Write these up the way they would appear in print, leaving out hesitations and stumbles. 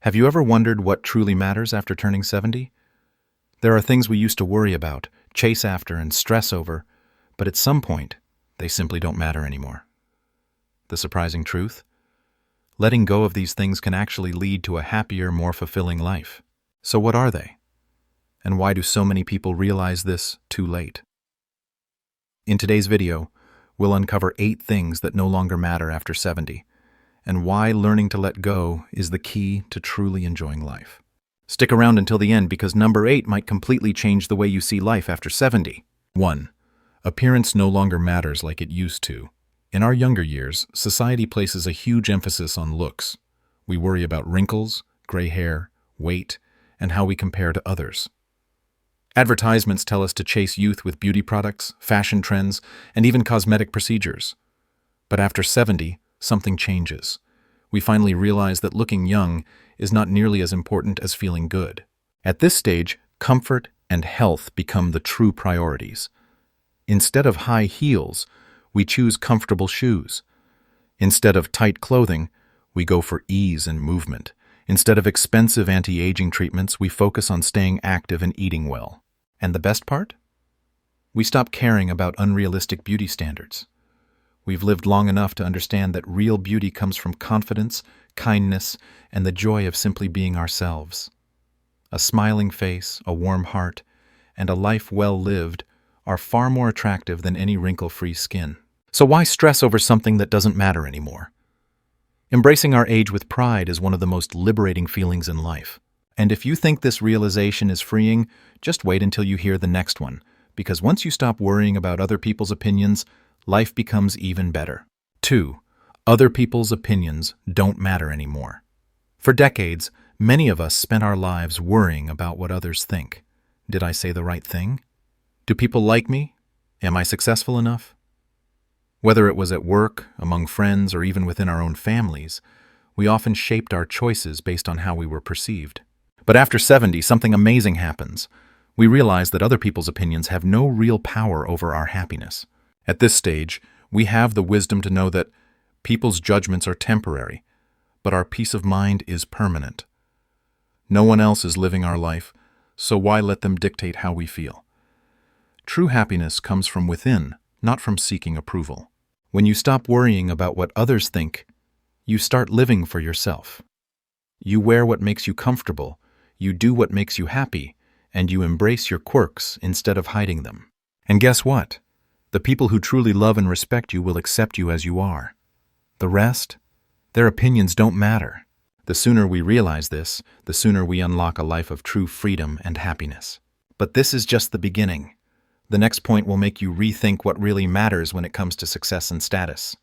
Have you ever wondered what truly matters after turning 70? There are things we used to worry about, chase after, and stress over, but at some point, they simply don't matter anymore. The surprising truth? Letting go of these things can actually lead to a happier, more fulfilling life. So what are they? And why do so many people realize this too late? In today's video, we'll uncover 8 things that no longer matter after 70, and why learning to let go is the key to truly enjoying life. Stick around until the end because number 8 might completely change the way you see life after 70. 1. Appearance no longer matters like it used to. In our younger years, society places a huge emphasis on looks. We worry about wrinkles, gray hair, weight, and how we compare to others. Advertisements tell us to chase youth with beauty products, fashion trends, and even cosmetic procedures. But after 70, something changes. We finally realize that looking young is not nearly as important as feeling good. At this stage, comfort and health become the true priorities. Instead of high heels, we choose comfortable shoes. Instead of tight clothing, we go for ease and movement. Instead of expensive anti-aging treatments, we focus on staying active and eating well. And the best part? We stop caring about unrealistic beauty standards. We've lived long enough to understand that real beauty comes from confidence, kindness, and the joy of simply being ourselves. A smiling face, a warm heart, and a life well lived are far more attractive than any wrinkle-free skin. So why stress over something that doesn't matter anymore? Embracing our age with pride is one of the most liberating feelings in life. And if you think this realization is freeing, just wait until you hear the next one, because once you stop worrying about other people's opinions, life becomes even better. 2. Other people's opinions don't matter anymore. For decades, many of us spent our lives worrying about what others think. Did I say the right thing? Do people like me? Am I successful enough? Whether it was at work, among friends, or even within our own families, we often shaped our choices based on how we were perceived. But after 70, something amazing happens. We realize that other people's opinions have no real power over our happiness. At this stage, we have the wisdom to know that people's judgments are temporary, but our peace of mind is permanent. No one else is living our life, so why let them dictate how we feel? True happiness comes from within, not from seeking approval. When you stop worrying about what others think, you start living for yourself. You wear what makes you comfortable, you do what makes you happy, and you embrace your quirks instead of hiding them. And guess what? The people who truly love and respect you will accept you as you are. The rest? Their opinions don't matter. The sooner we realize this, the sooner we unlock a life of true freedom and happiness. But this is just the beginning. The next point will make you rethink what really matters when it comes to success and status.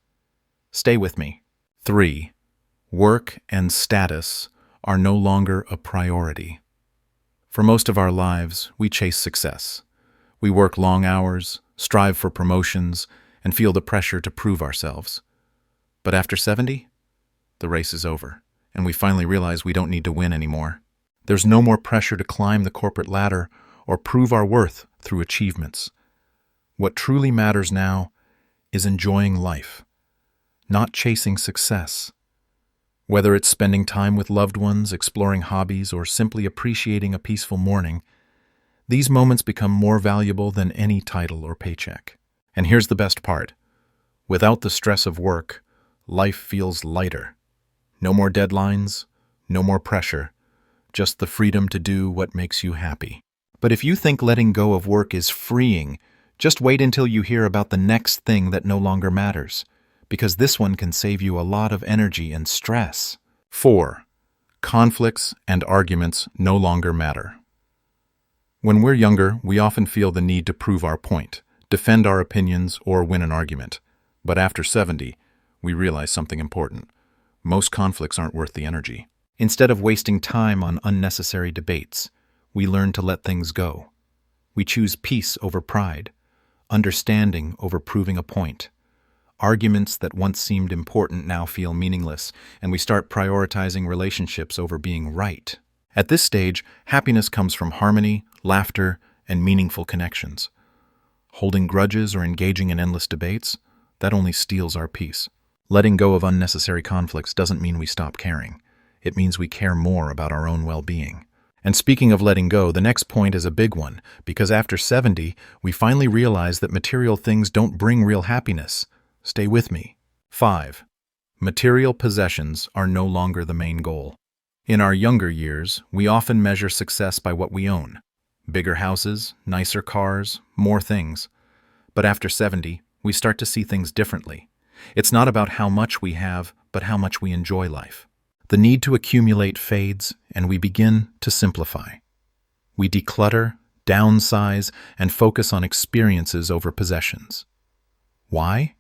Stay with me. 3. Work and status are no longer a priority. For most of our lives, we chase success. We work long hours, strive for promotions, and feel the pressure to prove ourselves. But after 70, the race is over, and we finally realize we don't need to win anymore. There's no more pressure to climb the corporate ladder or prove our worth through achievements. What truly matters now is enjoying life, not chasing success. Whether it's spending time with loved ones, exploring hobbies, or simply appreciating a peaceful morning, these moments become more valuable than any title or paycheck. And here's the best part. Without the stress of work, life feels lighter. No more deadlines, no more pressure, just the freedom to do what makes you happy. But if you think letting go of work is freeing, just wait until you hear about the next thing that no longer matters, because this one can save you a lot of energy and stress. 4. Conflicts and arguments no longer matter. When we're younger, we often feel the need to prove our point, defend our opinions, or win an argument. But after 70, we realize something important. Most conflicts aren't worth the energy. Instead of wasting time on unnecessary debates, we learn to let things go. We choose peace over pride, understanding over proving a point. Arguments that once seemed important now feel meaningless, and we start prioritizing relationships over being right. At this stage, happiness comes from harmony, laughter, and meaningful connections. Holding grudges or engaging in endless debates, that only steals our peace. Letting go of unnecessary conflicts doesn't mean we stop caring. it means we care more about our own well-being. And speaking of letting go, the next point is a big one, because after 70, we finally realize that material things don't bring real happiness. Stay with me. 5. Material possessions are no longer the main goal. In our younger years, we often measure success by what we own. Bigger houses, nicer cars, more things. But after 70, we start to see things differently. It's not about how much we have, but how much we enjoy life. The need to accumulate fades, and we begin to simplify. We declutter, downsize, and focus on experiences over possessions. Why?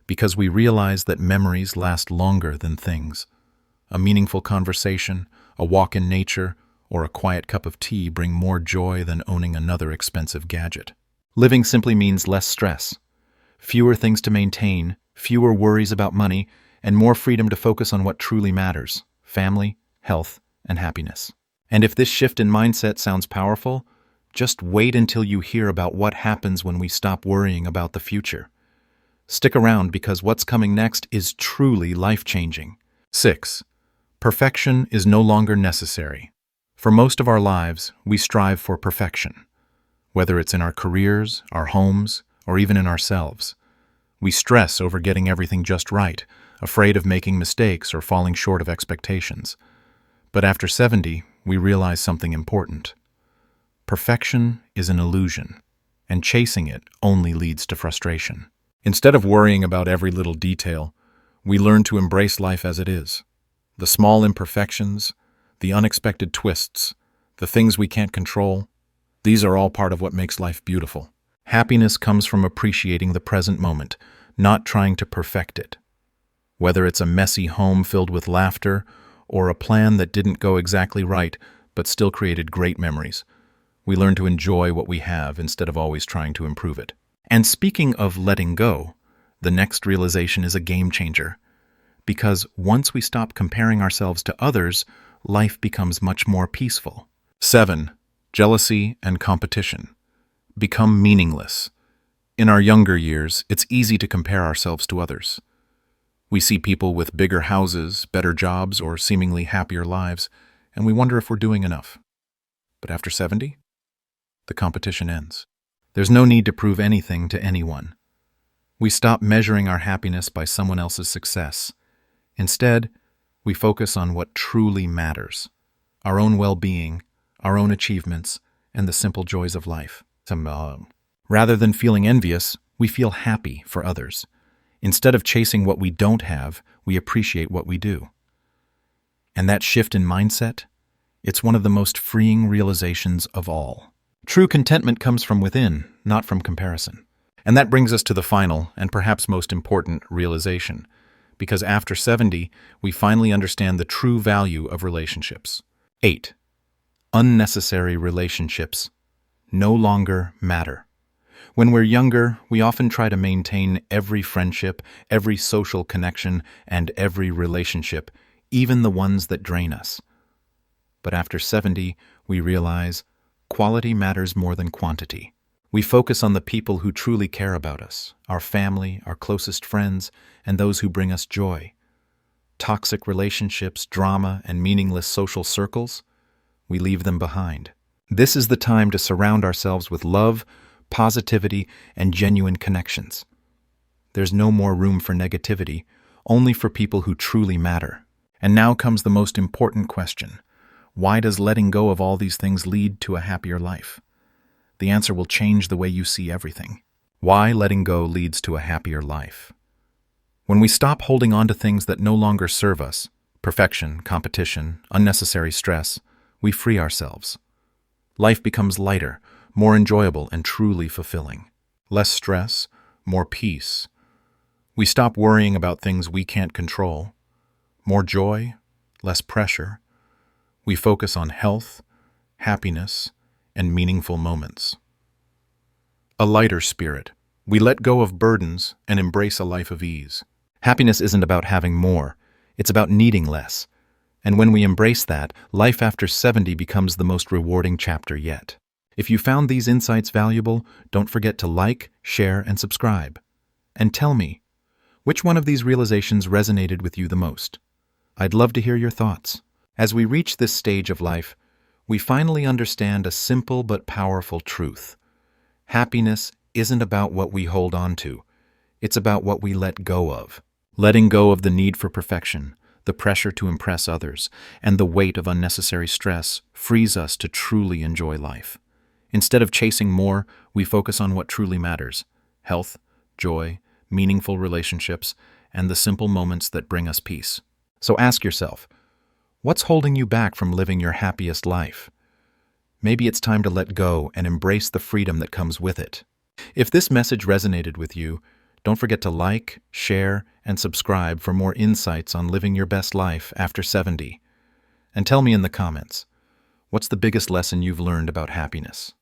Because we realize that memories last longer than things. A meaningful conversation, a walk in nature, or a quiet cup of tea bring more joy than owning another expensive gadget. Living simply means less stress, fewer things to maintain, fewer worries about money, and more freedom to focus on what truly matters: family, health, and happiness. And if this shift in mindset sounds powerful, just wait until you hear about what happens when we stop worrying about the future. Stick around, because what's coming next is truly life-changing. 6. Perfection is no longer necessary. For most of our lives, we strive for perfection. Whether it's in our careers, our homes, or even in ourselves. We stress over getting everything just right, afraid of making mistakes or falling short of expectations. But after 70, we realize something important. Perfection is an illusion, and chasing it only leads to frustration. Instead of worrying about every little detail, we learn to embrace life as it is. The small imperfections, the unexpected twists, the things we can't control, these are all part of what makes life beautiful. Happiness comes from appreciating the present moment, not trying to perfect it. Whether it's a messy home filled with laughter, or a plan that didn't go exactly right but still created great memories, we learn to enjoy what we have instead of always trying to improve it. And speaking of letting go, the next realization is a game changer. Because once we stop comparing ourselves to others, life becomes much more peaceful. 7. Jealousy and competition become meaningless. In our younger years, it's easy to compare ourselves to others. We see people with bigger houses, better jobs, or seemingly happier lives, and we wonder if we're doing enough. But after 70, the competition ends. There's no need to prove anything to anyone. We stop measuring our happiness by someone else's success. Instead, we focus on what truly matters: our own well-being, our own achievements, and the simple joys of life. Rather than feeling envious, we feel happy for others. Instead of chasing what we don't have, we appreciate what we do. And that shift in mindset, it's one of the most freeing realizations of all. True contentment comes from within, not from comparison. And that brings us to the final, and perhaps most important, realization. Because after 70, we finally understand the true value of relationships. 8. Unnecessary relationships no longer matter. When we're younger, we often try to maintain every friendship, every social connection, and every relationship, even the ones that drain us. But after 70, we realize quality matters more than quantity. We focus on the people who truly care about us, our family, our closest friends, and those who bring us joy. Toxic relationships, drama, and meaningless social circles, we leave them behind. This is the time to surround ourselves with love, positivity, and genuine connections. There's no more room for negativity, only for people who truly matter. And now comes the most important question. Why does letting go of all these things lead to a happier life? The answer will change the way you see everything. Why letting go leads to a happier life. When we stop holding on to things that no longer serve us, perfection, competition, unnecessary stress, we free ourselves. Life becomes lighter, more enjoyable, and truly fulfilling. Less stress, more peace. We stop worrying about things we can't control. More joy, less pressure. We focus on health, happiness, and meaningful moments. A lighter spirit. We let go of burdens and embrace a life of ease. Happiness isn't about having more, it's about needing less. And when we embrace that, life after 70 becomes the most rewarding chapter yet. If you found these insights valuable, don't forget to like, share, and subscribe. And tell me, which one of these realizations resonated with you the most? I'd love to hear your thoughts. As we reach this stage of life, we finally understand a simple but powerful truth. Happiness isn't about what we hold on to. It's about what we let go of. Letting go of the need for perfection, the pressure to impress others, and the weight of unnecessary stress frees us to truly enjoy life. Instead of chasing more, we focus on what truly matters: health, joy, meaningful relationships, and the simple moments that bring us peace. So ask yourself, what's holding you back from living your happiest life? Maybe it's time to let go and embrace the freedom that comes with it. If this message resonated with you, don't forget to like, share, and subscribe for more insights on living your best life after 70. And tell me in the comments, what's the biggest lesson you've learned about happiness?